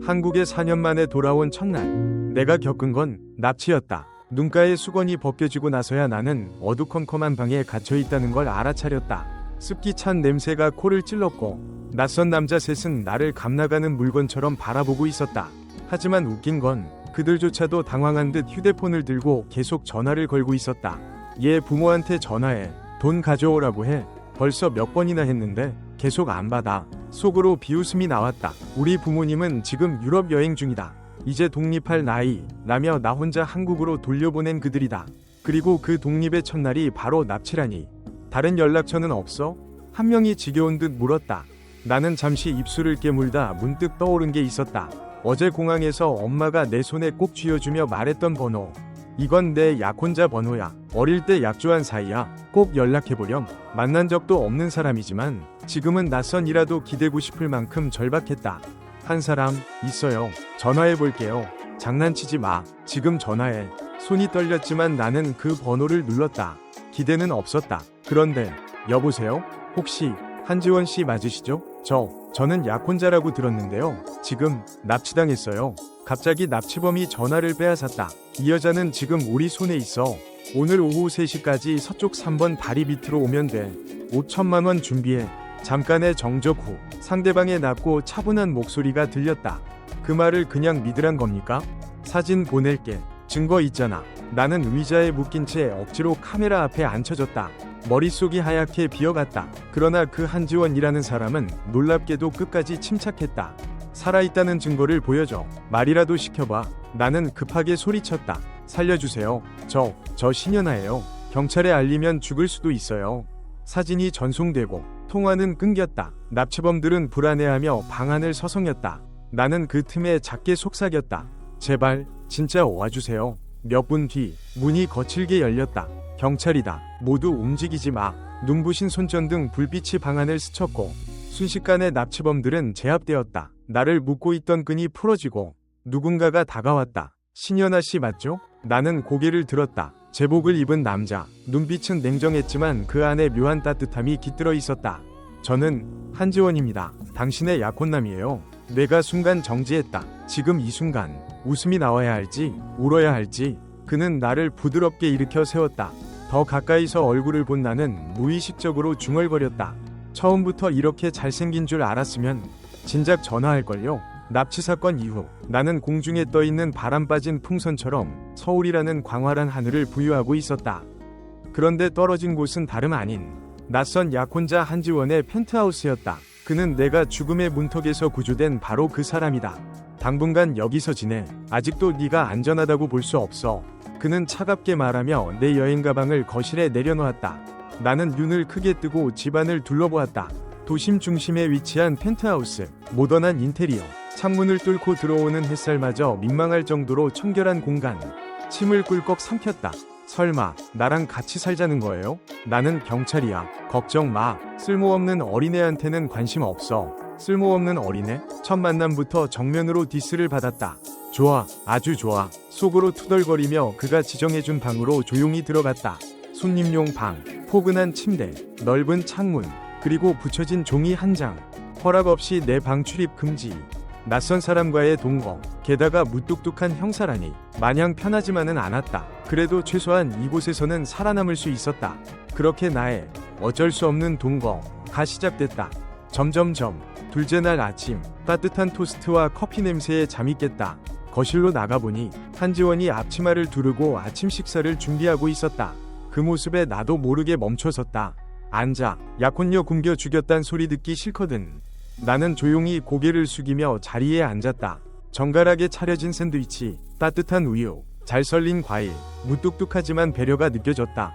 한국에 4년 만에 돌아온 첫날, 내가 겪은 건 납치였다. 눈가에 수건이 벗겨지고 나서야 나는 어두컴컴한 방에 갇혀있다는 걸 알아차렸다. 습기 찬 냄새가 코를 찔렀고 낯선 남자 셋은 나를 감나가는 물건처럼 바라보고 있었다. 하지만 웃긴 건 그들조차도 당황한 듯 휴대폰을 들고 계속 전화를 걸고 있었다. 얘 부모한테 전화해. 돈 가져오라고 해. 벌써 몇 번이나 했는데 계속 안 받아. 속으로 비웃음이 나왔다. 우리 부모님은 지금 유럽 여행 중이다. 이제 독립할 나이 라며 나 혼자 한국으로 돌려보낸 그들이다. 그리고 그 독립의 첫날이 바로 납치라니. 다른 연락처는 없어? 한 명이 지겨운 듯 물었다. 나는 잠시 입술을 깨물다 문득 떠오른 게 있었다. 어제 공항에서 엄마가 내 손에 꼭 쥐어주며 말했던 번호. 이건 내 약혼자 번호야. 어릴 때 약조한 사이야. 꼭 연락해보렴. 만난 적도 없는 사람이지만 지금은 낯선이라도 기대고 싶을 만큼 절박했다. 한 사람 있어요. 전화해볼게요. 장난치지 마. 지금 전화해. 손이 떨렸지만 나는 그 번호를 눌렀다. 기대는 없었다. 그런데 여보세요? 혹시 한지원 씨 맞으시죠? 저는 약혼자라고 들었는데요. 지금 납치당했어요. 갑자기 납치범이 전화를 빼앗았다. 이 여자는 지금 우리 손에 있어. 오늘 오후 3시까지 서쪽 3번 다리 밑으로 오면 돼. 5천만 원 준비해. 잠깐의 정적 후 상대방의 낮고 차분한 목소리가 들렸다. 그 말을 그냥 믿으란 겁니까? 사진 보낼게. 증거 있잖아. 나는 의자에 묶인 채 억지로 카메라 앞에 앉혀졌다. 머릿속이 하얗게 비어갔다. 그러나 그 한지원이라는 사람은 놀랍게도 끝까지 침착했다. 살아있다는 증거를 보여줘. 말이라도 시켜봐. 나는 급하게 소리쳤다. 살려주세요. 저 신현아예요. 경찰에 알리면 죽을 수도 있어요. 사진이 전송되고 통화는 끊겼다. 납치범들은 불안해하며 방안을 서성였다. 나는 그 틈에 작게 속삭였다. 제발 진짜 와주세요. 몇 분 뒤 문이 거칠게 열렸다. 경찰이다. 모두 움직이지 마. 눈부신 손전등 불빛이 방안을 스쳤고 순식간에 납치범들은 제압되었다. 나를 묶고 있던 끈이 풀어지고 누군가가 다가왔다. 신현아 씨 맞죠? 나는 고개를 들었다. 제복을 입은 남자. 눈빛은 냉정했지만 그 안에 묘한 따뜻함이 깃들어 있었다. 저는 한지원입니다. 당신의 약혼남이에요. 뇌가 순간 정지했다. 지금 이 순간 웃음이 나와야 할지 울어야 할지. 그는 나를 부드럽게 일으켜 세웠다. 더 가까이서 얼굴을 본 나는 무의식적으로 중얼거렸다. 처음부터 이렇게 잘생긴 줄 알았으면 진작 전화할걸요. 납치 사건 이후 나는 공중에 떠있는 바람 빠진 풍선처럼 서울이라는 광활한 하늘을 부유하고 있었다. 그런데 떨어진 곳은 다름 아닌 낯선 약혼자 한지원의 펜트하우스였다. 그는 내가 죽음의 문턱에서 구조된 바로 그 사람이다. 당분간 여기서 지내. 아직도 네가 안전하다고 볼 수 없어. 그는 차갑게 말하며 내 여행 가방을 거실에 내려놓았다. 나는 눈을 크게 뜨고 집안을 둘러보았다. 도심 중심에 위치한 펜트하우스, 모던한 인테리어, 창문을 뚫고 들어오는 햇살마저 민망할 정도로 청결한 공간. 침을 꿀꺽 삼켰다. 설마 나랑 같이 살자는 거예요? 나는 경찰이야. 걱정 마. 쓸모없는 어린애한테는 관심 없어. 쓸모없는 어린애? 첫 만남부터 정면으로 디스를 받았다. 좋아, 아주 좋아. 속으로 투덜거리며 그가 지정해준 방으로 조용히 들어갔다. 손님용 방, 포근한 침대, 넓은 창문, 그리고 붙여진 종이 한 장. 허락 없이 내 방 출입 금지. 낯선 사람과의 동거, 게다가 무뚝뚝한 형사라니 마냥 편하지만은 않았다. 그래도 최소한 이곳에서는 살아남을 수 있었다. 그렇게 나의 어쩔 수 없는 동거가 시작됐다. 점점점 둘째 날 아침, 따뜻한 토스트와 커피 약냄새에 잠이 깼다. 거실로 나가보니 한지원이 앞치마를 두르고 아침 식사를 준비하고 있었다. 그 모습에 나도 모르게 멈춰섰다. 앉아. 약혼녀 굶겨 죽였단 소리 듣기 싫거든. 나는 조용히 고개를 숙이며 자리에 앉았다. 정갈하게 차려진 샌드위치, 따뜻한 우유, 잘 썰린 과일, 무뚝뚝하지만 배려가 느껴졌다.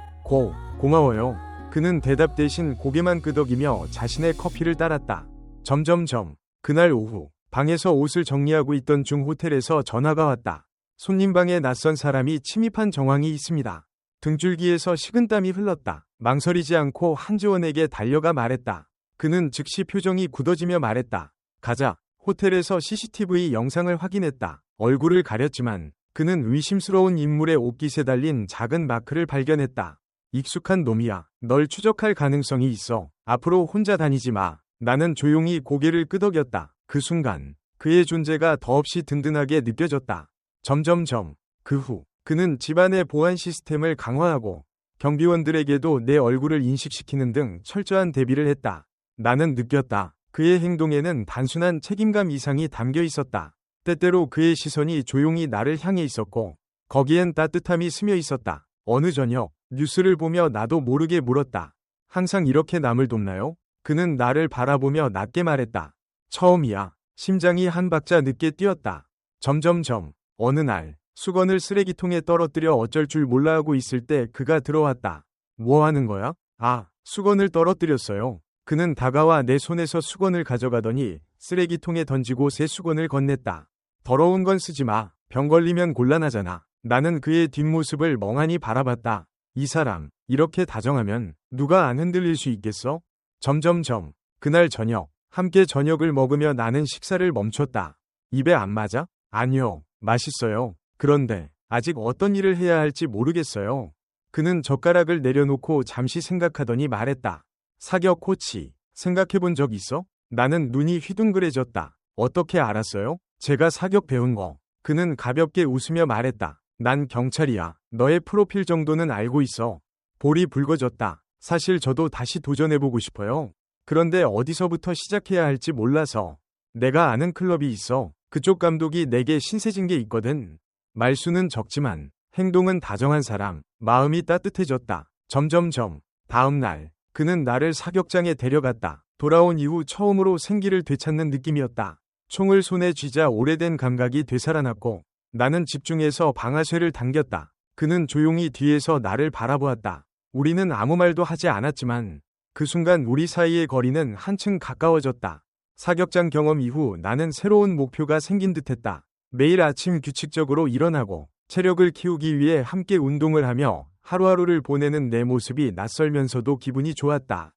고마워요. 그는 대답 대신 고개만 끄덕이며 자신의 커피를 따랐다. 점점점 그날 오후 방에서 옷을 정리하고 있던 중 호텔에서 전화가 왔다. 손님 방에 낯선 사람이 침입한 정황이 있습니다. 등줄기에서 식은땀이 흘렀다. 망설이지 않고 한지원에게 달려가 말했다. 그는 즉시 표정이 굳어지며 말했다. 가자. 호텔에서 CCTV 영상을 확인했다. 얼굴을 가렸지만 그는 의심스러운 인물의 옷깃에 달린 작은 마크를 발견했다. 익숙한 놈이야. 널 추적할 가능성이 있어. 앞으로 혼자 다니지 마. 나는 조용히 고개를 끄덕였다. 그 순간 그의 존재가 더없이 든든하게 느껴졌다. 점점점 그 후 그는 집안의 보안 시스템을 강화하고 경비원들에게도 내 얼굴을 인식시키는 등 철저한 대비를 했다. 나는 느꼈다. 그의 행동에는 단순한 책임감 이상이 담겨 있었다. 때때로 그의 시선이 조용히 나를 향해 있었고 거기엔 따뜻함이 스며 있었다. 어느 저녁 뉴스를 보며 나도 모르게 물었다. 항상 이렇게 남을 돕나요? 그는 나를 바라보며 낮게 말했다. 처음이야. 심장이 한 박자 늦게 뛰었다. 점점점 어느 날 수건을 쓰레기통에 떨어뜨려 어쩔 줄 몰라 하고 있을 때 그가 들어왔다. 뭐 하는 거야? 아, 수건을 떨어뜨렸어요. 그는 다가와 내 손에서 수건을 가져가더니 쓰레기통에 던지고 새 수건을 건넸다. 더러운 건 쓰지 마. 병 걸리면 곤란하잖아. 나는 그의 뒷모습을 멍하니 바라봤다. 이 사람, 이렇게 다정하면 누가 안 흔들릴 수 있겠어? 점점점 그날 저녁, 함께 저녁을 먹으며 나는 식사를 멈췄다. 입에 안 맞아? 아니요, 맛있어요. 그런데 아직 어떤 일을 해야 할지 모르겠어요. 그는 젓가락을 내려놓고 잠시 생각하더니 말했다. 사격 코치, 생각해본 적 있어? 나는 눈이 휘둥그레졌다. 어떻게 알았어요? 제가 사격 배운 거. 그는 가볍게 웃으며 말했다. 난 경찰이야. 너의 프로필 정도는 알고 있어. 볼이 붉어졌다. 사실 저도 다시 도전해보고 싶어요. 그런데 어디서부터 시작해야 할지 몰라서. 내가 아는 클럽이 있어. 그쪽 감독이 내게 신세진 게 있거든. 말수는 적지만 행동은 다정한 사람. 마음이 따뜻해졌다. 점점점 다음 날 그는 나를 사격장에 데려갔다. 돌아온 이후 처음으로 생기를 되찾는 느낌이었다. 총을 손에 쥐자 오래된 감각이 되살아났고 나는 집중해서 방아쇠를 당겼다. 그는 조용히 뒤에서 나를 바라보았다. 우리는 아무 말도 하지 않았지만 그 순간 우리 사이의 거리는 한층 가까워졌다. 사격장 경험 이후 나는 새로운 목표가 생긴 듯했다. 매일 아침 규칙적으로 일어나고 체력을 키우기 위해 함께 운동을 하며 하루하루를 보내는 내 모습이 낯설면서도 기분이 좋았다.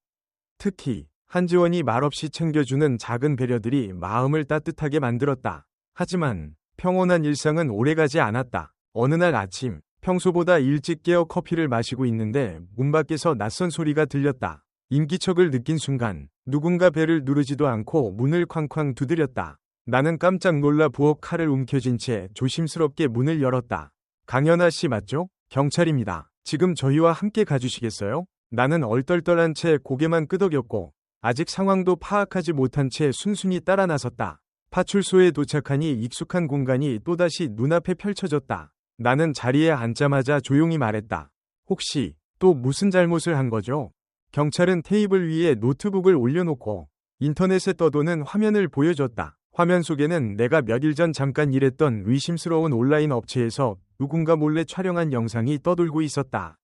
특히 한지원이 말없이 챙겨주는 작은 배려들이 마음을 따뜻하게 만들었다. 하지만 평온한 일상은 오래가지 않았다. 어느 날 아침 평소보다 일찍 깨어 커피를 마시고 있는데 문 밖에서 낯선 소리가 들렸다. 인기척을 느낀 순간 누군가 벨을 누르지도 않고 문을 쾅쾅 두드렸다. 나는 깜짝 놀라 부엌 칼을 움켜쥔 채 조심스럽게 문을 열었다. 강연아 씨 맞죠? 경찰입니다. 지금 저희와 함께 가주시겠어요? 나는 얼떨떨한 채 고개만 끄덕였고 아직 상황도 파악하지 못한 채 순순히 따라 나섰다. 파출소에 도착하니 익숙한 공간이 또다시 눈앞에 펼쳐졌다. 나는 자리에 앉자마자 조용히 말했다. 혹시 또 무슨 잘못을 한 거죠? 경찰은 테이블 위에 노트북을 올려놓고 인터넷에 떠도는 화면을 보여줬다. 화면 속에는 내가 며칠 전 잠깐 일했던 의심스러운 온라인 업체에서 누군가 몰래 촬영한 영상이 떠돌고 있었다.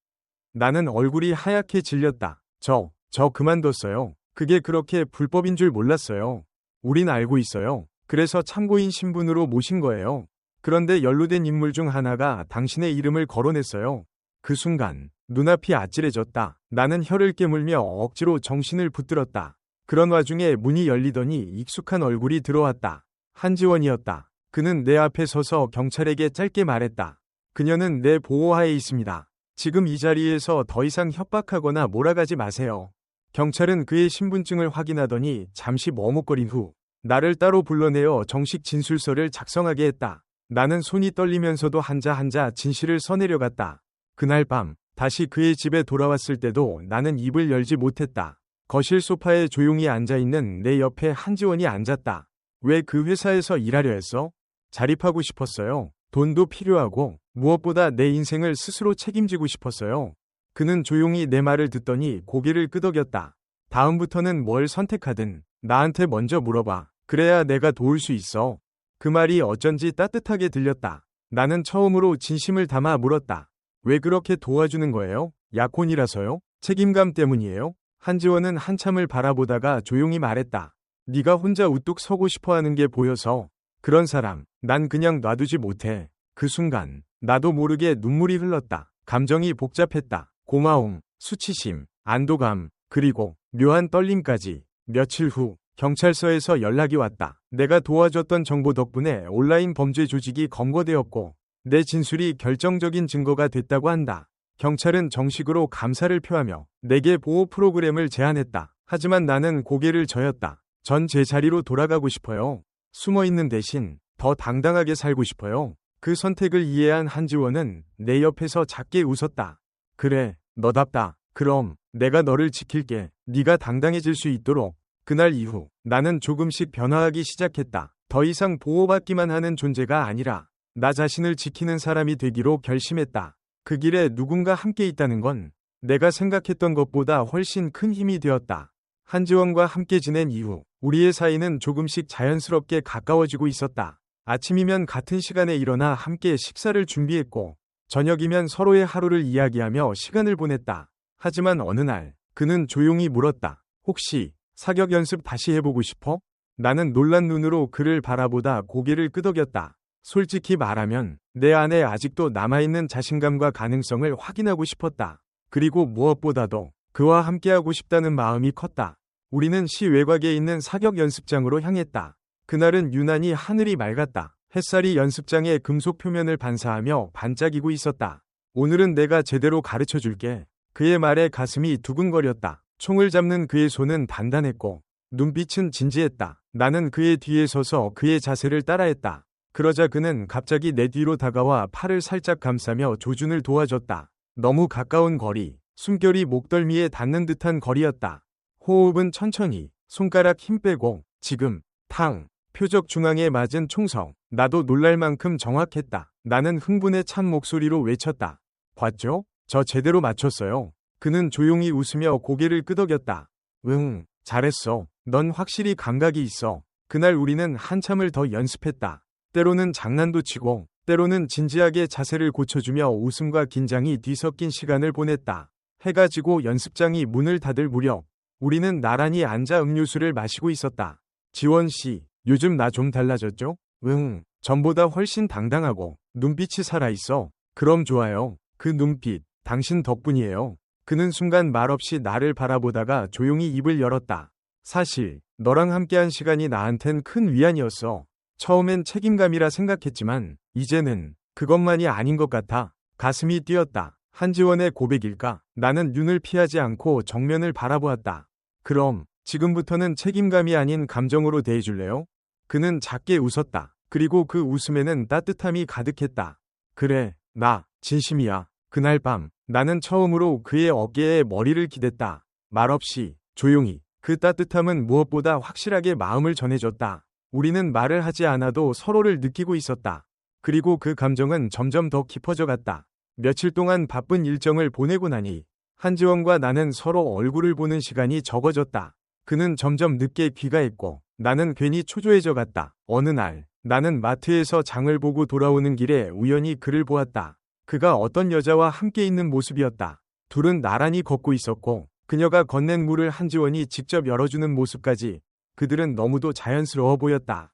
나는 얼굴이 하얗게 질렸다. 저 그만뒀어요. 그게 그렇게 불법인 줄 몰랐어요. 우린 알고 있어요. 그래서 참고인 신분으로 모신 거예요. 그런데 연루된 인물 중 하나가 당신의 이름을 거론했어요. 그 순간 눈앞이 아찔해졌다. 나는 혀를 깨물며 억지로 정신을 붙들었다. 그런 와중에 문이 열리더니 익숙한 얼굴이 들어왔다. 한지원이었다. 그는 내 앞에 서서 경찰에게 짧게 말했다. 그녀는 내 보호하에 있습니다. 지금 이 자리에서 더 이상 협박하거나 몰아가지 마세요. 경찰은 그의 신분증을 확인하더니 잠시 머뭇거린 후 나를 따로 불러내어 정식 진술서를 작성하게 했다. 나는 손이 떨리면서도 한자 진실을 써내려갔다. 그날 밤 다시 그의 집에 돌아왔을 때도 나는 입을 열지 못했다. 거실 소파에 조용히 앉아있는 내 옆에 한지원이 앉았다. 왜 그 회사에서 일하려 했어? 자립하고 싶었어요. 돈도 필요하고 무엇보다 내 인생을 스스로 책임지고 싶었어요. 그는 조용히 내 말을 듣더니 고개를 끄덕였다. 다음부터는 뭘 선택하든 나한테 먼저 물어봐. 그래야 내가 도울 수 있어. 그 말이 어쩐지 따뜻하게 들렸다. 나는 처음으로 진심을 담아 물었다. 왜 그렇게 도와주는 거예요? 약혼이라서요? 책임감 때문이에요? 한지원은 한참을 바라보다가 조용히 말했다. 네가 혼자 우뚝 서고 싶어하는 게 보여서. 그런 사람, 난 그냥 놔두지 못해. 그 순간 나도 모르게 눈물이 흘렀다. 감정이 복잡했다. 고마움, 수치심, 안도감, 그리고 묘한 떨림까지. 며칠 후 경찰서에서 연락이 왔다. 내가 도와줬던 정보 덕분에 온라인 범죄 조직이 검거되었고 내 진술이 결정적인 증거가 됐다고 한다. 경찰은 정식으로 감사를 표하며 내게 보호 프로그램을 제안했다. 하지만 나는 고개를 저었다. 전 제 자리로 돌아가고 싶어요. 숨어 있는 대신 더 당당하게 살고 싶어요. 그 선택을 이해한 한지원은 내 옆에서 작게 웃었다. 그래, 너답다. 그럼 내가 너를 지킬게. 네가 당당해질 수 있도록. 그날 이후 나는 조금씩 변화하기 시작했다. 더 이상 보호받기만 하는 존재가 아니라 나 자신을 지키는 사람이 되기로 결심했다. 그 길에 누군가 함께 있다는 건 내가 생각했던 것보다 훨씬 큰 힘이 되었다. 한지원과 함께 지낸 이후 우리의 사이는 조금씩 자연스럽게 가까워지고 있었다. 아침이면 같은 시간에 일어나 함께 식사를 준비했고 저녁이면 서로의 하루를 이야기하며 시간을 보냈다. 하지만 어느 날 그는 조용히 물었다. 혹시 사격 연습 다시 해보고 싶어? 나는 놀란 눈으로 그를 바라보다 고개를 끄덕였다. 솔직히 말하면 내 안에 아직도 남아있는 자신감과 가능성을 확인하고 싶었다. 그리고 무엇보다도 그와 함께하고 싶다는 마음이 컸다. 우리는 시 외곽에 있는 사격 연습장으로 향했다. 그날은 유난히 하늘이 맑았다. 햇살이 연습장의 금속 표면을 반사하며 반짝이고 있었다. 오늘은 내가 제대로 가르쳐 줄게. 그의 말에 가슴이 두근거렸다. 총을 잡는 그의 손은 단단했고 눈빛은 진지했다. 나는 그의 뒤에 서서 그의 자세를 따라했다. 그러자 그는 갑자기 내 뒤로 다가와 팔을 살짝 감싸며 조준을 도와줬다. 너무 가까운 거리, 숨결이 목덜미에 닿는 듯한 거리였다. 호흡은 천천히, 손가락 힘 빼고, 지금, 탕, 표적 중앙에 맞은 총성. 나도 놀랄 만큼 정확했다. 나는 흥분에 찬 목소리로 외쳤다. 봤죠? 저 제대로 맞췄어요. 그는 조용히 웃으며 고개를 끄덕였다. 응, 잘했어. 넌 확실히 감각이 있어. 그날 우리는 한참을 더 연습했다. 때로는 장난도 치고, 때로는 진지하게 자세를 고쳐주며 웃음과 긴장이 뒤섞인 시간을 보냈다. 해가 지고 연습장이 문을 닫을 무렵, 우리는 나란히 앉아 음료수를 마시고 있었다. 지원 씨, 요즘 나 좀 달라졌죠? 응, 전보다 훨씬 당당하고, 눈빛이 살아있어. 그럼 좋아요. 그 눈빛, 당신 덕분이에요. 그는 순간 말없이 나를 바라보다가 조용히 입을 열었다. 사실, 너랑 함께한 시간이 나한텐 큰 위안이었어. 처음엔 책임감이라 생각했지만 이제는 그것만이 아닌 것 같아. 가슴이 뛰었다. 한지원의 고백일까? 나는 눈을 피하지 않고 정면을 바라보았다. 그럼 지금부터는 책임감이 아닌 감정으로 대해줄래요? 그는 작게 웃었다. 그리고 그 웃음에는 따뜻함이 가득했다. 그래, 나 진심이야. 그날 밤 나는 처음으로 그의 어깨에 머리를 기댔다. 말없이 조용히. 그 따뜻함은 무엇보다 확실하게 마음을 전해줬다. 우리는 말을 하지 않아도 서로를 느끼고 있었다. 그리고 그 감정은 점점 더 깊어져 갔다. 며칠 동안 바쁜 일정을 보내고 나니 한지원과 나는 서로 얼굴을 보는 시간이 적어졌다. 그는 점점 늦게 귀가했고 나는 괜히 초조해져 갔다. 어느 날 나는 마트에서 장을 보고 돌아오는 길에 우연히 그를 보았다. 그가 어떤 여자와 함께 있는 모습이었다. 둘은 나란히 걷고 있었고 그녀가 건넨 물을 한지원이 직접 열어주는 모습까지 그들은 너무도 자연스러워 보였다.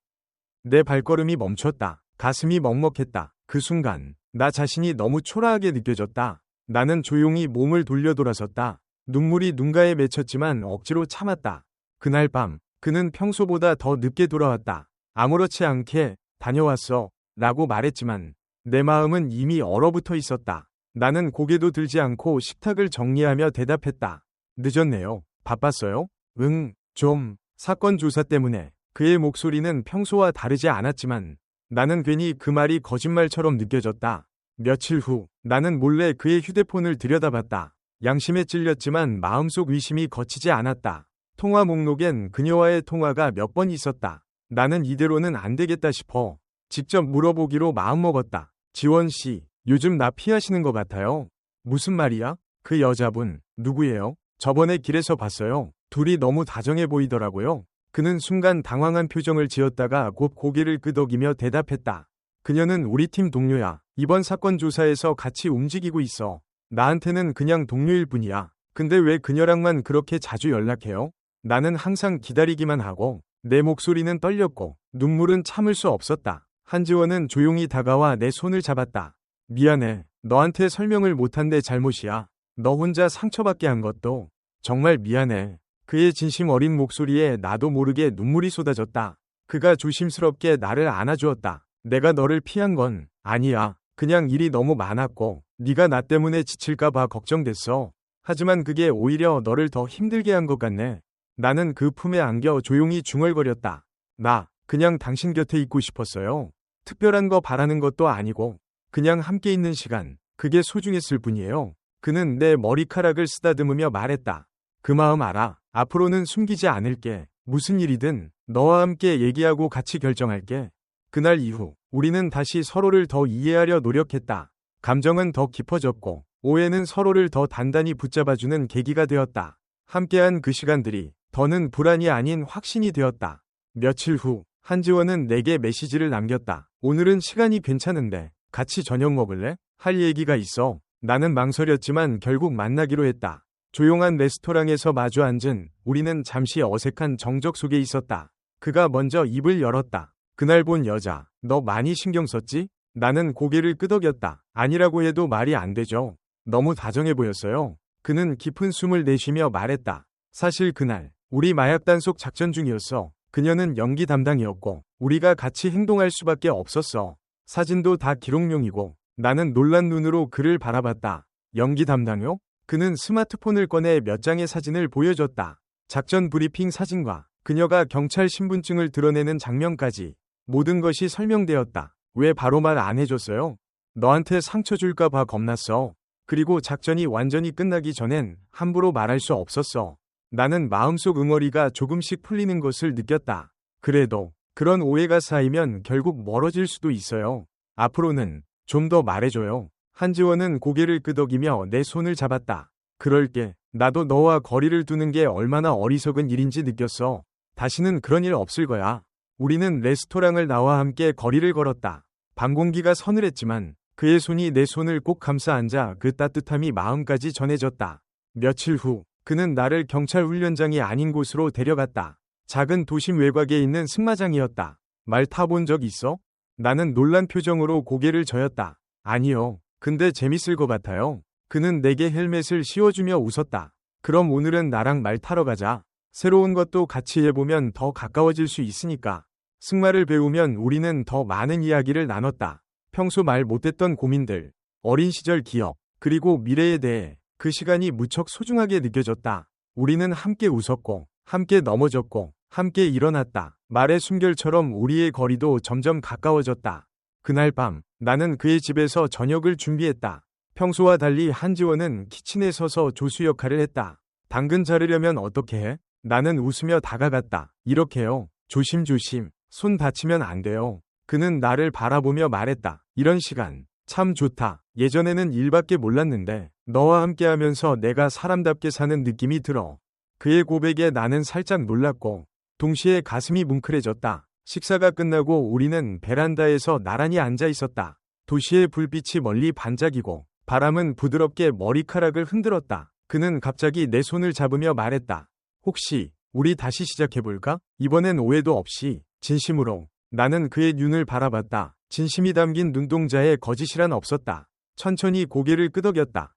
내 발걸음이 멈췄다. 가슴이 먹먹했다. 그 순간 나 자신이 너무 초라하게 느껴졌다. 나는 조용히 몸을 돌려 돌아섰다. 눈물이 눈가에 맺혔지만 억지로 참았다. 그날 밤 그는 평소보다 더 늦게 돌아왔다. 아무렇지 않게 다녀왔어 라고 말했지만 내 마음은 이미 얼어붙어 있었다. 나는 고개도 들지 않고 식탁을 정리하며 대답했다. 늦었네요. 바빴어요? 응, 좀. 사건 조사 때문에. 그의 목소리는 평소와 다르지 않았지만 나는 괜히 그 말이 거짓말처럼 느껴졌다. 며칠 후 나는 몰래 그의 휴대폰을 들여다봤다. 양심에 찔렸지만 마음속 의심이 거치지 않았다. 통화 목록엔 그녀와의 통화가 몇 번 있었다. 나는 이대로는 안 되겠다 싶어 직접 물어보기로 마음먹었다. 지원 씨, 요즘 나 피하시는 것 같아요. 무슨 말이야? 그 여자분, 누구예요? 저번에 길에서 봤어요. 둘이 너무 다정해 보이더라고요. 그는 순간 당황한 표정을 지었다가 곧 고개를 끄덕이며 대답했다. 그녀는 우리 팀 동료야. 이번 사건 조사에서 같이 움직이고 있어. 나한테는 그냥 동료일 뿐이야. 근데 왜 그녀랑만 그렇게 자주 연락해요? 나는 항상 기다리기만 하고 내 목소리는 떨렸고 눈물은 참을 수 없었다. 한지원은 조용히 다가와 내 손을 잡았다. 미안해. 너한테 설명을 못한 내 잘못이야. 너 혼자 상처받게 한 것도 정말 미안해. 그의 진심 어린 목소리에 나도 모르게 눈물이 쏟아졌다. 그가 조심스럽게 나를 안아주었다. 내가 너를 피한 건 아니야. 그냥 일이 너무 많았고 네가 나 때문에 지칠까봐 걱정됐어. 하지만 그게 오히려 너를 더 힘들게 한 것 같네. 나는 그 품에 안겨 조용히 중얼거렸다. 나 그냥 당신 곁에 있고 싶었어요. 특별한 거 바라는 것도 아니고 그냥 함께 있는 시간, 그게 소중했을 뿐이에요. 그는 내 머리카락을 쓰다듬으며 말했다. 그 마음 알아. 앞으로는 숨기지 않을게. 무슨 일이든 너와 함께 얘기하고 같이 결정할게. 그날 이후 우리는 다시 서로를 더 이해하려 노력했다. 감정은 더 깊어졌고 오해는 서로를 더 단단히 붙잡아주는 계기가 되었다. 함께한 그 시간들이 더는 불안이 아닌 확신이 되었다. 며칠 후 한지원은 내게 메시지를 남겼다. 오늘은 시간이 괜찮은데 같이 저녁 먹을래? 할 얘기가 있어. 나는 망설였지만 결국 만나기로 했다. 조용한 레스토랑에서 마주 앉은 우리는 잠시 어색한 정적 속에 있었다. 그가 먼저 입을 열었다. 그날 본 여자, 너 많이 신경 썼지? 나는 고개를 끄덕였다. 아니라고 해도 말이 안 되죠. 너무 다정해 보였어요. 그는 깊은 숨을 내쉬며 말했다. 사실 그날 우리 마약 단속 작전 중이었어. 그녀는 연기 담당이었고 우리가 같이 행동할 수밖에 없었어. 사진도 다 기록용이고 나는 놀란 눈으로 그를 바라봤다. 연기 담당요? 그는 스마트폰을 꺼내 몇 장의 사진을 보여줬다. 작전 브리핑 사진과 그녀가 경찰 신분증을 드러내는 장면까지 모든 것이 설명되었다. 왜 바로 말 안 해줬어요? 너한테 상처 줄까 봐 겁났어. 그리고 작전이 완전히 끝나기 전엔 함부로 말할 수 없었어. 나는 마음속 응어리가 조금씩 풀리는 것을 느꼈다. 그래도 그런 오해가 쌓이면 결국 멀어질 수도 있어요. 앞으로는 좀 더 말해줘요. 한지원은 고개를 끄덕이며 내 손을 잡았다. 그럴게. 나도 너와 거리를 두는 게 얼마나 어리석은 일인지 느꼈어. 다시는 그런 일 없을 거야. 우리는 레스토랑을 나와 함께 거리를 걸었다. 밤 공기가 서늘했지만 그의 손이 내 손을 꼭 감싸 앉아 그 따뜻함이 마음까지 전해졌다. 며칠 후 그는 나를 경찰 훈련장이 아닌 곳으로 데려갔다. 작은 도심 외곽에 있는 승마장이었다. 말 타본 적 있어? 나는 놀란 표정으로 고개를 저었다. 아니요. 근데 재밌을 것 같아요. 그는 내게 헬멧을 씌워주며 웃었다. 그럼 오늘은 나랑 말 타러 가자. 새로운 것도 같이 해보면 더 가까워질 수 있으니까. 승마를 배우면 우리는 더 많은 이야기를 나눴다. 평소 말 못했던 고민들, 어린 시절 기억, 그리고 미래에 대해 그 시간이 무척 소중하게 느껴졌다. 우리는 함께 웃었고, 함께 넘어졌고, 함께 일어났다. 말의 숨결처럼 우리의 거리도 점점 가까워졌다. 그날 밤, 나는 그의 집에서 저녁을 준비했다. 평소와 달리 한지원은 키친에 서서 조수 역할을 했다. 당근 자르려면 어떻게 해? 나는 웃으며 다가갔다. 이렇게요. 조심조심. 손 다치면 안 돼요. 그는 나를 바라보며 말했다. 이런 시간 참 좋다. 예전에는 일밖에 몰랐는데 너와 함께하면서 내가 사람답게 사는 느낌이 들어. 그의 고백에 나는 살짝 놀랐고 동시에 가슴이 뭉클해졌다. 식사가 끝나고 우리는 베란다에서 나란히 앉아 있었다. 도시의 불빛이 멀리 반짝이고 바람은 부드럽게 머리카락을 흔들었다. 그는 갑자기 내 손을 잡으며 말했다. 혹시 우리 다시 시작해볼까? 이번엔 오해도 없이 진심으로. 나는 그의 눈을 바라봤다. 진심이 담긴 눈동자에 거짓이란 없었다. 천천히 고개를 끄덕였다.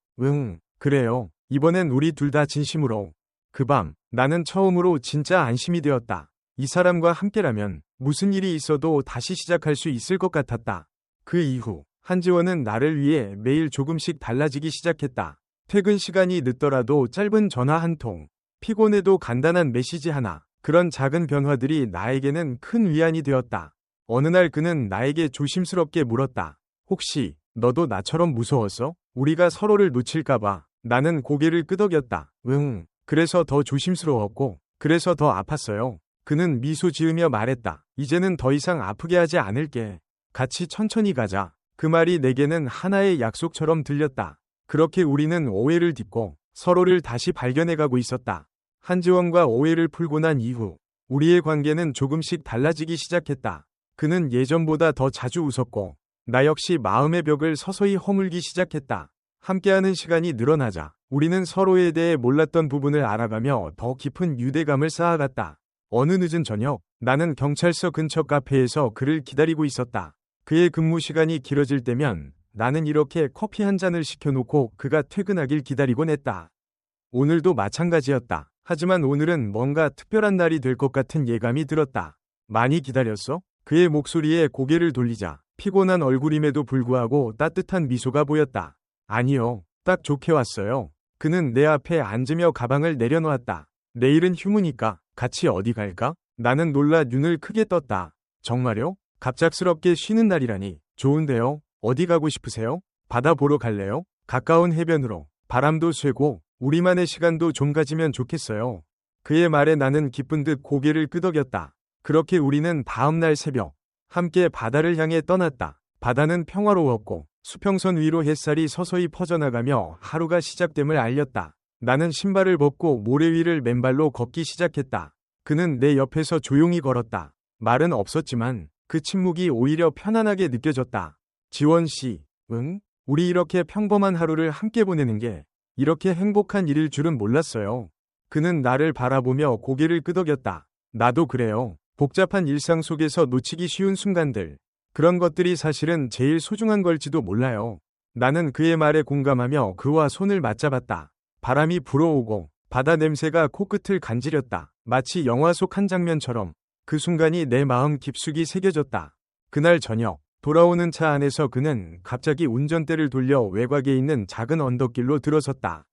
그래요. 이번엔 우리 둘 다 진심으로. 그 밤 나는 처음으로 진짜 안심이 되었다. 이 사람과 함께라면 무슨 일이 있어도 다시 시작할 수 있을 것 같았다. 그 이후 한지원은 나를 위해 매일 조금씩 달라지기 시작했다. 퇴근 시간이 늦더라도 짧은 전화 한 통, 피곤해도 간단한 메시지 하나, 그런 작은 변화들이 나에게는 큰 위안이 되었다. 어느 날 그는 나에게 조심스럽게 물었다. 혹시 너도 나처럼 무서웠어? 우리가 서로를 놓칠까봐. 나는 고개를 끄덕였다. 그래서 더 조심스러웠고, 그래서 더 아팠어요. 그는 미소 지으며 말했다. 이제는 더 이상 아프게 하지 않을게. 같이 천천히 가자. 그 말이 내게는 하나의 약속처럼 들렸다. 그렇게 우리는 오해를 딛고 서로를 다시 발견해가고 있었다. 한지원과 오해를 풀고 난 이후 우리의 관계는 조금씩 달라지기 시작했다. 그는 예전보다 더 자주 웃었고 나 역시 마음의 벽을 서서히 허물기 시작했다. 함께하는 시간이 늘어나자 우리는 서로에 대해 몰랐던 부분을 알아가며 더 깊은 유대감을 쌓아갔다. 어느 늦은 저녁 나는 경찰서 근처 카페에서 그를 기다리고 있었다. 그의 근무 시간이 길어질 때면 나는 이렇게 커피 한 잔을 시켜놓고 그가 퇴근하길 기다리곤 했다. 오늘도 마찬가지였다. 하지만 오늘은 뭔가 특별한 날이 될 것 같은 예감이 들었다. 많이 기다렸어? 그의 목소리에 고개를 돌리자 피곤한 얼굴임에도 불구하고 따뜻한 미소가 보였다. 아니요, 딱 좋게 왔어요. 그는 내 앞에 앉으며 가방을 내려놓았다. 내일은 휴무니까 같이 어디 갈까? 나는 놀라 눈을 크게 떴다. 정말요? 갑작스럽게 쉬는 날이라니. 좋은데요. 어디 가고 싶으세요? 바다 보러 갈래요? 가까운 해변으로. 바람도 쐬고 우리만의 시간도 좀 가지면 좋겠어요. 그의 말에 나는 기쁜 듯 고개를 끄덕였다. 그렇게 우리는 다음날 새벽 함께 바다를 향해 떠났다. 바다는 평화로웠고 수평선 위로 햇살이 서서히 퍼져나가며 하루가 시작됨을 알렸다. 나는 신발을 벗고 모래 위를 맨발로 걷기 시작했다. 그는 내 옆에서 조용히 걸었다. 말은 없었지만 그 침묵이 오히려 편안하게 느껴졌다. 지원 씨, 응? 우리 이렇게 평범한 하루를 함께 보내는 게 이렇게 행복한 일일 줄은 몰랐어요. 그는 나를 바라보며 고개를 끄덕였다. 나도 그래요. 복잡한 일상 속에서 놓치기 쉬운 순간들. 그런 것들이 사실은 제일 소중한 걸지도 몰라요. 나는 그의 말에 공감하며 그와 손을 맞잡았다. 바람이 불어오고 바다 냄새가 코끝을 간지렸다. 마치 영화 속 한 장면처럼 그 순간이 내 마음 깊숙이 새겨졌다. 그날 저녁, 돌아오는 차 안에서 그는 갑자기 운전대를 돌려 외곽에 있는 작은 언덕길로 들어섰다.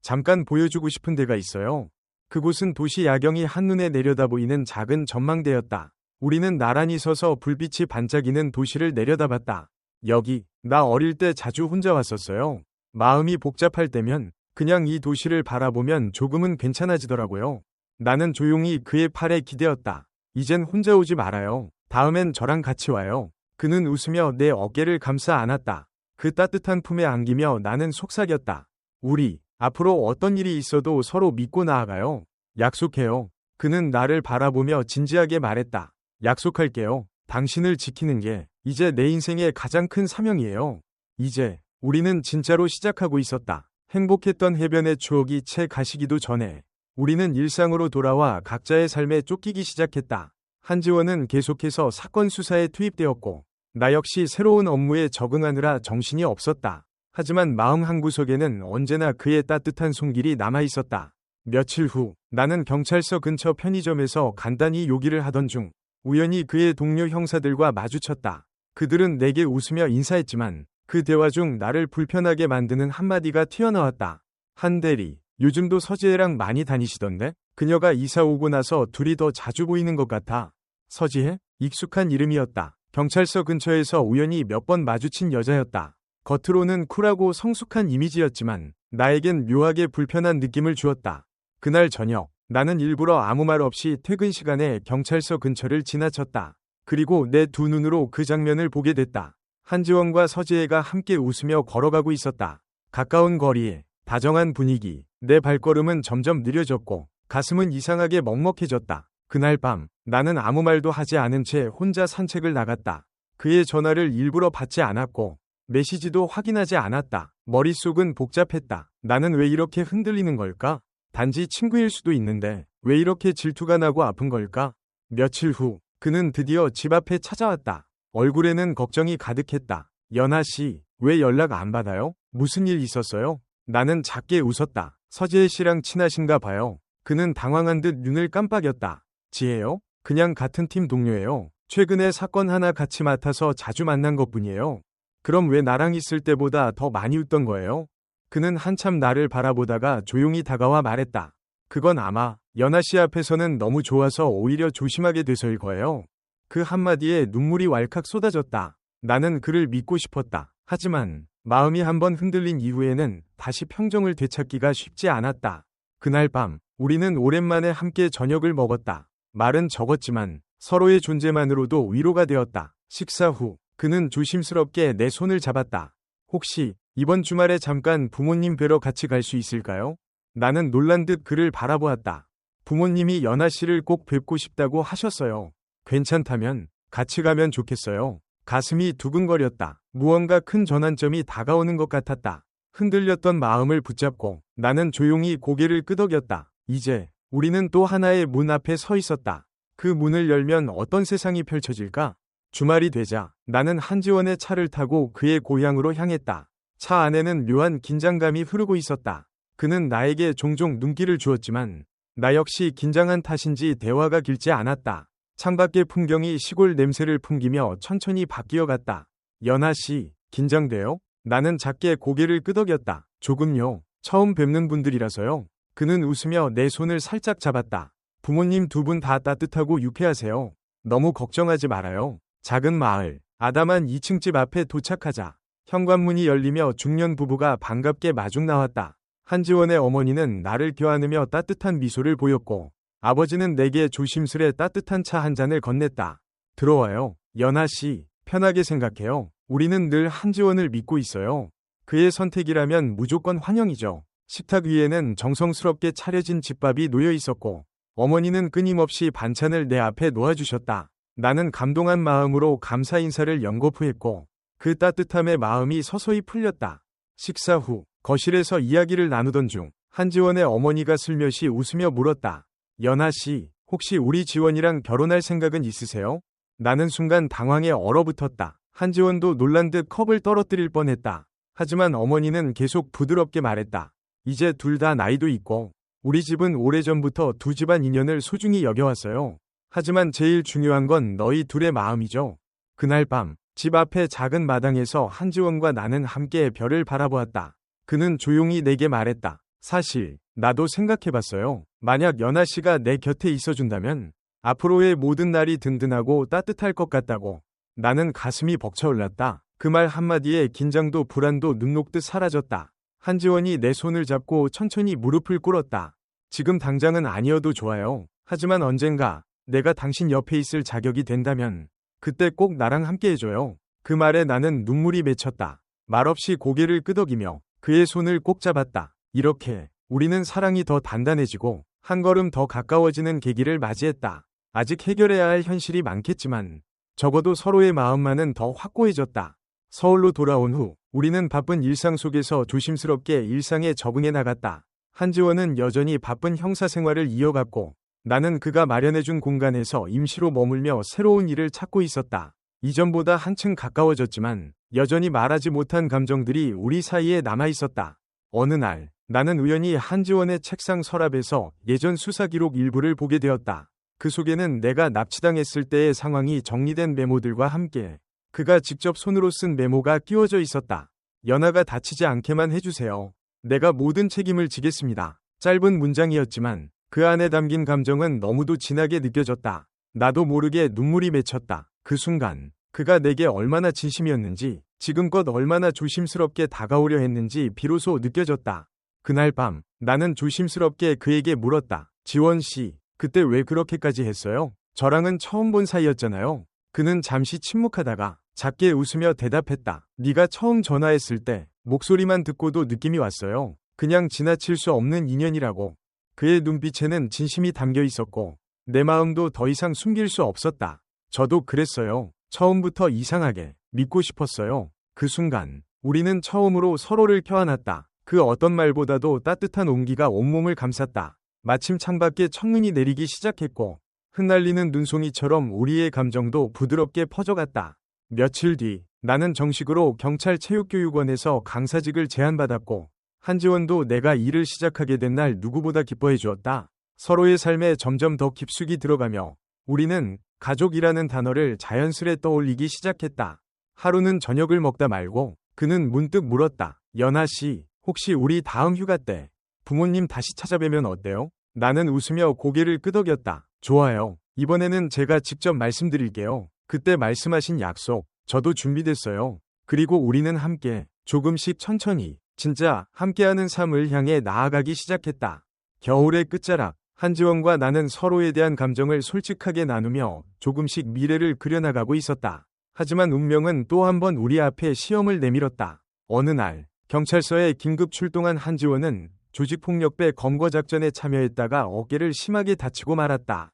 잠깐 보여주고 싶은 데가 있어요. 그곳은 도시 야경이 한눈에 내려다 보이는 작은 전망대였다. 우리는 나란히 서서 불빛이 반짝이는 도시를 내려다봤다. 여기, 나 어릴 때 자주 혼자 왔었어요. 마음이 복잡할 때면 그냥 이 도시를 바라보면 조금은 괜찮아지더라고요. 나는 조용히 그의 팔에 기대었다. 이젠 혼자 오지 말아요. 다음엔 저랑 같이 와요. 그는 웃으며 내 어깨를 감싸 안았다. 그 따뜻한 품에 안기며 나는 속삭였다. 우리, 앞으로 어떤 일이 있어도 서로 믿고 나아가요. 약속해요. 그는 나를 바라보며 진지하게 말했다. 약속할게요. 당신을 지키는 게 이제 내 인생의 가장 큰 사명이에요. 이제 우리는 진짜로 시작하고 있었다. 행복했던 해변의 추억이 채 가시기도 전에 우리는 일상으로 돌아와 각자의 삶에 쫓기기 시작했다. 한지원은 계속해서 사건 수사에 투입되었고 나 역시 새로운 업무에 적응하느라 정신이 없었다. 하지만 마음 한구석에는 언제나 그의 따뜻한 손길이 남아있었다. 며칠 후 나는 경찰서 근처 편의점에서 간단히 요기를 하던 중 우연히 그의 동료 형사들과 마주쳤다. 그들은 내게 웃으며 인사했지만 그 대화 중 나를 불편하게 만드는 한마디가 튀어나왔다. 한 대리, 요즘도 서지혜랑 많이 다니시던데? 그녀가 이사 오고 나서 둘이 더 자주 보이는 것 같아. 서지혜? 익숙한 이름이었다. 경찰서 근처에서 우연히 몇 번 마주친 여자였다. 겉으로는 쿨하고 성숙한 이미지였지만 나에겐 묘하게 불편한 느낌을 주었다. 그날 저녁, 나는 일부러 아무 말 없이 퇴근 시간에 경찰서 근처를 지나쳤다. 그리고 내 두 눈으로 그 장면을 보게 됐다. 한지원과 서지혜가 함께 웃으며 걸어가고 있었다. 가까운 거리에 다정한 분위기, 내 발걸음은 점점 느려졌고 가슴은 이상하게 먹먹해졌다. 그날 밤, 나는 아무 말도 하지 않은 채 혼자 산책을 나갔다. 그의 전화를 일부러 받지 않았고 메시지도 확인하지 않았다. 머릿속은 복잡했다. 나는 왜 이렇게 흔들리는 걸까? 단지 친구일 수도 있는데 왜 이렇게 질투가 나고 아픈 걸까? 며칠 후 그는 드디어 집 앞에 찾아왔다. 얼굴에는 걱정이 가득했다. 연아 씨, 왜 연락 안 받아요? 무슨 일 있었어요? 나는 작게 웃었다. 서지혜 씨랑 친하신가 봐요. 그는 당황한 듯 눈을 깜빡였다. 지혜요? 그냥 같은 팀 동료예요. 최근에 사건 하나 같이 맡아서 자주 만난 것뿐이에요. 그럼 왜 나랑 있을 때보다 더 많이 웃던 거예요? 그는 한참 나를 바라보다가 조용히 다가와 말했다. 그건 아마 연아 씨 앞에서는 너무 좋아서 오히려 조심하게 돼서일 거예요. 그 한마디에 눈물이 왈칵 쏟아졌다. 나는 그를 믿고 싶었다. 하지만 마음이 한번 흔들린 이후에는 다시 평정을 되찾기가 쉽지 않았다. 그날 밤 우리는 오랜만에 함께 저녁을 먹었다. 말은 적었지만 서로의 존재만으로도 위로가 되었다. 식사 후 그는 조심스럽게 내 손을 잡았다. 혹시 이번 주말에 잠깐 부모님 뵈러 같이 갈 수 있을까요? 나는 놀란 듯 그를 바라보았다. 부모님이 연아 씨를 꼭 뵙고 싶다고 하셨어요. 괜찮다면 같이 가면 좋겠어요. 가슴이 두근거렸다. 무언가 큰 전환점이 다가오는 것 같았다. 흔들렸던 마음을 붙잡고 나는 조용히 고개를 끄덕였다. 이제 우리는 또 하나의 문 앞에 서 있었다. 그 문을 열면 어떤 세상이 펼쳐질까? 주말이 되자 나는 한지원의 차를 타고 그의 고향으로 향했다. 차 안에는 묘한 긴장감이 흐르고 있었다. 그는 나에게 종종 눈길을 주었지만 나 역시 긴장한 탓인지 대화가 길지 않았다. 창밖의 풍경이 시골 냄새를 풍기며 천천히 바뀌어갔다. 연아 씨, 긴장돼요? 나는 작게 고개를 끄덕였다. 조금요. 처음 뵙는 분들이라서요. 그는 웃으며 내 손을 살짝 잡았다. 부모님 두 분 다 따뜻하고 유쾌하세요. 너무 걱정하지 말아요. 작은 마을, 아담한 2층 집 앞에 도착하자 현관문이 열리며 중년 부부가 반갑게 마중 나왔다. 한지원의 어머니는 나를 껴안으며 따뜻한 미소를 보였고 아버지는 내게 조심스레 따뜻한 차 한 잔을 건넸다. 들어와요. 연하 씨, 편하게 생각해요. 우리는 늘 한지원을 믿고 있어요. 그의 선택이라면 무조건 환영이죠. 식탁 위에는 정성스럽게 차려진 집밥이 놓여 있었고 어머니는 끊임없이 반찬을 내 앞에 놓아주셨다. 나는 감동한 마음으로 감사 인사를 연거푸했고 그 따뜻함에 마음이 서서히 풀렸다. 식사 후 거실에서 이야기를 나누던 중 한지원의 어머니가 슬며시 웃으며 물었다. 연하 씨, 혹시 우리 지원이랑 결혼할 생각은 있으세요? 나는 순간 당황에 얼어붙었다. 한지원도 놀란 듯 컵을 떨어뜨릴 뻔했다. 하지만 어머니는 계속 부드럽게 말했다. 이제 둘 다 나이도 있고 우리 집은 오래전부터 두 집안 인연을 소중히 여겨왔어요. 하지만 제일 중요한 건 너희 둘의 마음이죠. 그날 밤 집 앞의 작은 마당에서 한지원과 나는 함께 별을 바라보았다. 그는 조용히 내게 말했다. 사실 나도 생각해봤어요. 만약 연하 씨가 내 곁에 있어준다면 앞으로의 모든 날이 든든하고 따뜻할 것 같다고. 나는 가슴이 벅차올랐다. 그 말 한마디에 긴장도 불안도 눈 녹듯 사라졌다. 한지원이 내 손을 잡고 천천히 무릎을 꿇었다. 지금 당장은 아니어도 좋아요. 하지만 언젠가 내가 당신 옆에 있을 자격이 된다면 그때 꼭 나랑 함께 해줘요. 그 말에 나는 눈물이 맺혔다. 말없이 고개를 끄덕이며 그의 손을 꼭 잡았다. 이렇게 우리는 사랑이 더 단단해지고 한 걸음 더 가까워지는 계기를 맞이했다. 아직 해결해야 할 현실이 많겠지만 적어도 서로의 마음만은 더 확고해졌다. 서울로 돌아온 후 우리는 바쁜 일상 속에서 조심스럽게 일상에 적응해 나갔다. 한지원은 여전히 바쁜 형사 생활을 이어갔고 나는 그가 마련해준 공간에서 임시로 머물며 새로운 일을 찾고 있었다. 이전보다 한층 가까워졌지만 여전히 말하지 못한 감정들이 우리 사이에 남아있었다. 어느 날 나는 우연히 한지원의 책상 서랍에서 예전 수사 기록 일부를 보게 되었다. 그 속에는 내가 납치당했을 때의 상황이 정리된 메모들과 함께 그가 직접 손으로 쓴 메모가 끼워져 있었다. 연하가 다치지 않게만 해주세요. 내가 모든 책임을 지겠습니다. 짧은 문장이었지만 그 안에 담긴 감정은 너무도 진하게 느껴졌다. 나도 모르게 눈물이 맺혔다. 그 순간 그가 내게 얼마나 진심이었는지 지금껏 얼마나 조심스럽게 다가오려 했는지 비로소 느껴졌다. 그날 밤 나는 조심스럽게 그에게 물었다. 지원 씨, 그때 왜 그렇게까지 했어요? 저랑은 처음 본 사이였잖아요. 그는 잠시 침묵하다가 작게 웃으며 대답했다. 네가 처음 전화했을 때 목소리만 듣고도 느낌이 왔어요. 그냥 지나칠 수 없는 인연이라고. 그의 눈빛에는 진심이 담겨 있었고 내 마음도 더 이상 숨길 수 없었다. 저도 그랬어요. 처음부터 이상하게 믿고 싶었어요. 그 순간 우리는 처음으로 서로를 껴안았다. 그 어떤 말보다도 따뜻한 온기가 온몸을 감쌌다. 마침 창밖에 첫눈이 내리기 시작했고 흩날리는 눈송이처럼 우리의 감정도 부드럽게 퍼져갔다. 며칠 뒤 나는 정식으로 경찰 체육교육원에서 강사직을 제안받았고 한지원도 내가 일을 시작하게 된 날 누구보다 기뻐해 주었다. 서로의 삶에 점점 더 깊숙이 들어가며 우리는 가족이라는 단어를 자연스레 떠올리기 시작했다. 하루는 저녁을 먹다 말고 그는 문득 물었다. 연하 씨, 혹시 우리 다음 휴가 때 부모님 다시 찾아뵈면 어때요? 나는 웃으며 고개를 끄덕였다. 좋아요. 이번에는 제가 직접 말씀드릴게요. 그때 말씀하신 약속, 저도 준비됐어요. 그리고 우리는 함께 조금씩 천천히 진짜 함께하는 삶을 향해 나아가기 시작했다. 겨울의 끝자락, 한지원과 나는 서로에 대한 감정을 솔직하게 나누며 조금씩 미래를 그려나가고 있었다. 하지만 운명은 또 한 번 우리 앞에 시험을 내밀었다. 어느 날 경찰서에 긴급 출동한 한지원은 조직폭력배 검거작전에 참여했다가 어깨를 심하게 다치고 말았다.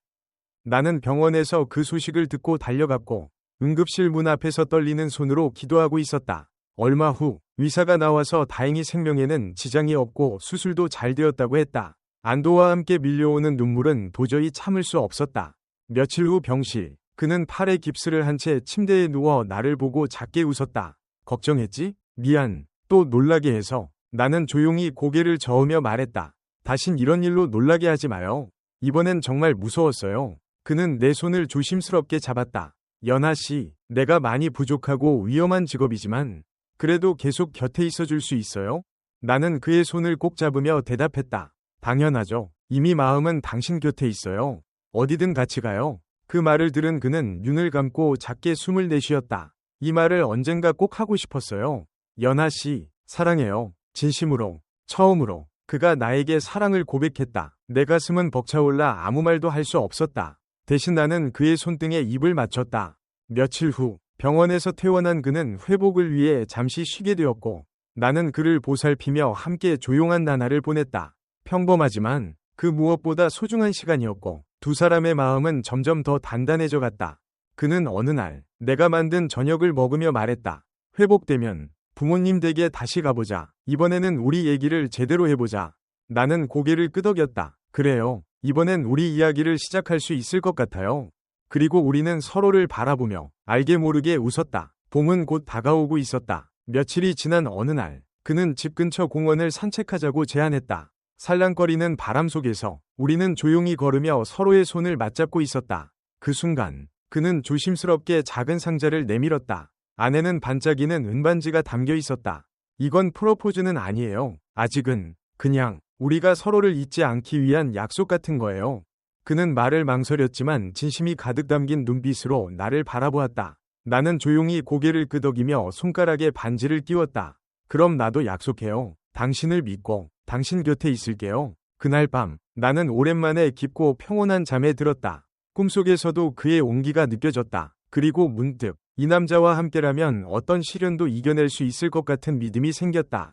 나는 병원에서 그 소식을 듣고 달려갔고 응급실 문 앞에서 떨리는 손으로 기도하고 있었다. 얼마 후 의사가 나와서 다행히 생명에는 지장이 없고 수술도 잘 되었다고 했다. 안도와 함께 밀려오는 눈물은 도저히 참을 수 없었다. 며칠 후 병실, 그는 팔에 깁스를 한 채 침대에 누워 나를 보고 작게 웃었다. 걱정했지? 미안. 또 놀라게 해서. 나는 조용히 고개를 저으며 말했다. 다신 이런 일로 놀라게 하지 마요. 이번엔 정말 무서웠어요. 그는 내 손을 조심스럽게 잡았다. 연하 씨, 내가 많이 부족하고 위험한 직업이지만 그래도 계속 곁에 있어줄 수 있어요? 나는 그의 손을 꼭 잡으며 대답했다. 당연하죠. 이미 마음은 당신 곁에 있어요. 어디든 같이 가요. 그 말을 들은 그는 눈을 감고 작게 숨을 내쉬었다. 이 말을 언젠가 꼭 하고 싶었어요. 연하 씨, 사랑해요. 진심으로, 처음으로. 그가 나에게 사랑을 고백했다. 내 가슴은 벅차올라 아무 말도 할 수 없었다. 대신 나는 그의 손등에 입을 맞췄다. 며칠 후 병원에서 퇴원한 그는 회복을 위해 잠시 쉬게 되었고 나는 그를 보살피며 함께 조용한 나날을 보냈다. 평범하지만 그 무엇보다 소중한 시간이었고 두 사람의 마음은 점점 더 단단해져 갔다. 그는 어느 날 내가 만든 저녁을 먹으며 말했다. 회복되면 부모님 댁에 다시 가보자. 이번에는 우리 얘기를 제대로 해보자. 나는 고개를 끄덕였다. 그래요. 이번엔 우리 이야기를 시작할 수 있을 것 같아요. 그리고 우리는 서로를 바라보며 알게 모르게 웃었다. 봄은 곧 다가오고 있었다. 며칠이 지난 어느 날 그는 집 근처 공원을 산책하자고 제안했다. 살랑거리는 바람 속에서 우리는 조용히 걸으며 서로의 손을 맞잡고 있었다. 그 순간 그는 조심스럽게 작은 상자를 내밀었다. 안에는 반짝이는 은반지가 담겨 있었다. 이건 프로포즈는 아니에요. 아직은 그냥 우리가 서로를 잊지 않기 위한 약속 같은 거예요. 그는 말을 망설였지만 진심이 가득 담긴 눈빛으로 나를 바라보았다. 나는 조용히 고개를 끄덕이며 손가락에 반지를 끼웠다. 그럼 나도 약속해요. 당신을 믿고 당신 곁에 있을게요. 그날 밤 나는 오랜만에 깊고 평온한 잠에 들었다. 꿈속에서도 그의 온기가 느껴졌다. 그리고 문득 이 남자와 함께라면 어떤 시련도 이겨낼 수 있을 것 같은 믿음이 생겼다.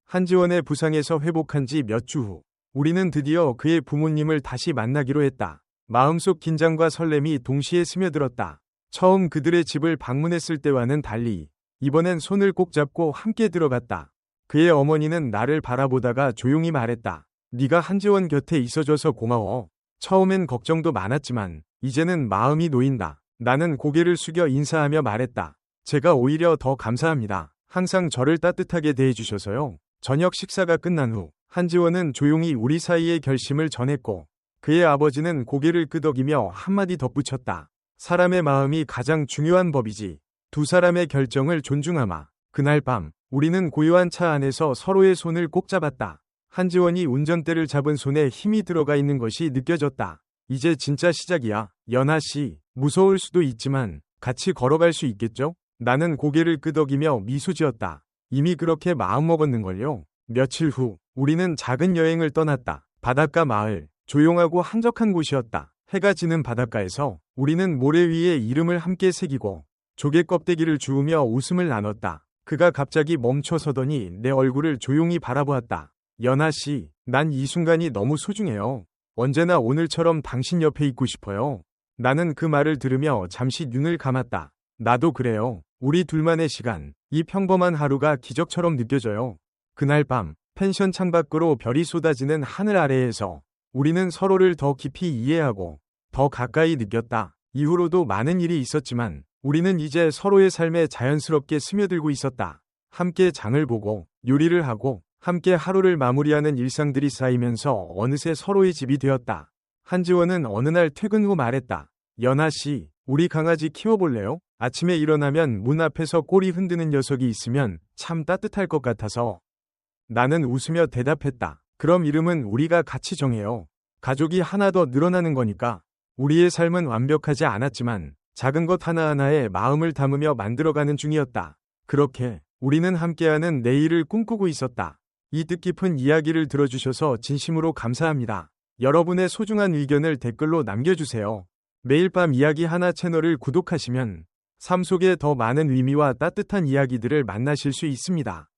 한지원의 부상에서 회복한 지 몇 주 후 우리는 드디어 그의 부모님을 다시 만나기로 했다. 마음속 긴장과 설렘이 동시에 스며들었다. 처음 그들의 집을 방문했을 때와는 달리 이번엔 손을 꼭 잡고 함께 들어갔다. 그의 어머니는 나를 바라보다가 조용히 말했다. 네가 한지원 곁에 있어줘서 고마워. 처음엔 걱정도 많았지만 이제는 마음이 놓인다. 나는 고개를 숙여 인사하며 말했다. 제가 오히려 더 감사합니다. 항상 저를 따뜻하게 대해주셔서요. 저녁 식사가 끝난 후 한지원은 조용히 우리 사이의 결심을 전했고 그의 아버지는 고개를 끄덕이며 한마디 덧붙였다. 사람의 마음이 가장 중요한 법이지. 두 사람의 결정을 존중하마. 그날 밤 우리는 고요한 차 안에서 서로의 손을 꼭 잡았다. 한지원이 운전대를 잡은 손에 힘이 들어가 있는 것이 느껴졌다. 이제 진짜 시작이야. 연하 씨, 무서울 수도 있지만 같이 걸어갈 수 있겠죠? 나는 고개를 끄덕이며 미소 지었다. 이미 그렇게 마음먹었는걸요. 며칠 후 우리는 작은 여행을 떠났다. 바닷가 마을, 조용하고 한적한 곳이었다. 해가 지는 바닷가에서 우리는 모래 위에 이름을 함께 새기고 조개 껍데기를 주우며 웃음을 나눴다. 그가 갑자기 멈춰서더니 내 얼굴을 조용히 바라보았다. 연하 씨, 난 이 순간이 너무 소중해요. 언제나 오늘처럼 당신 옆에 있고 싶어요. 나는 그 말을 들으며 잠시 눈을 감았다. 나도 그래요. 우리 둘만의 시간, 이 평범한 하루가 기적처럼 느껴져요. 그날 밤 펜션 창밖으로 별이 쏟아지는 하늘 아래에서 우리는 서로를 더 깊이 이해하고 더 가까이 느꼈다. 이후로도 많은 일이 있었지만 우리는 이제 서로의 삶에 자연스럽게 스며들고 있었다. 함께 장을 보고 요리를 하고 함께 하루를 마무리하는 일상들이 쌓이면서 어느새 서로의 집이 되었다. 한지원은 어느 날 퇴근 후 말했다. 연하 씨, 우리 강아지 키워볼래요? 아침에 일어나면 문 앞에서 꼬리 흔드는 녀석이 있으면 참 따뜻할 것 같아서. 나는 웃으며 대답했다. 그럼 이름은 우리가 같이 정해요. 가족이 하나 더 늘어나는 거니까. 우리의 삶은 완벽하지 않았지만 작은 것 하나하나에 마음을 담으며 만들어가는 중이었다. 그렇게 우리는 함께하는 내일을 꿈꾸고 있었다. 이 뜻깊은 이야기를 들어주셔서 진심으로 감사합니다. 여러분의 소중한 의견을 댓글로 남겨주세요. 매일 밤 이야기 하나 채널을 구독하시면 삶 속에 더 많은 의미와 따뜻한 이야기들을 만나실 수 있습니다.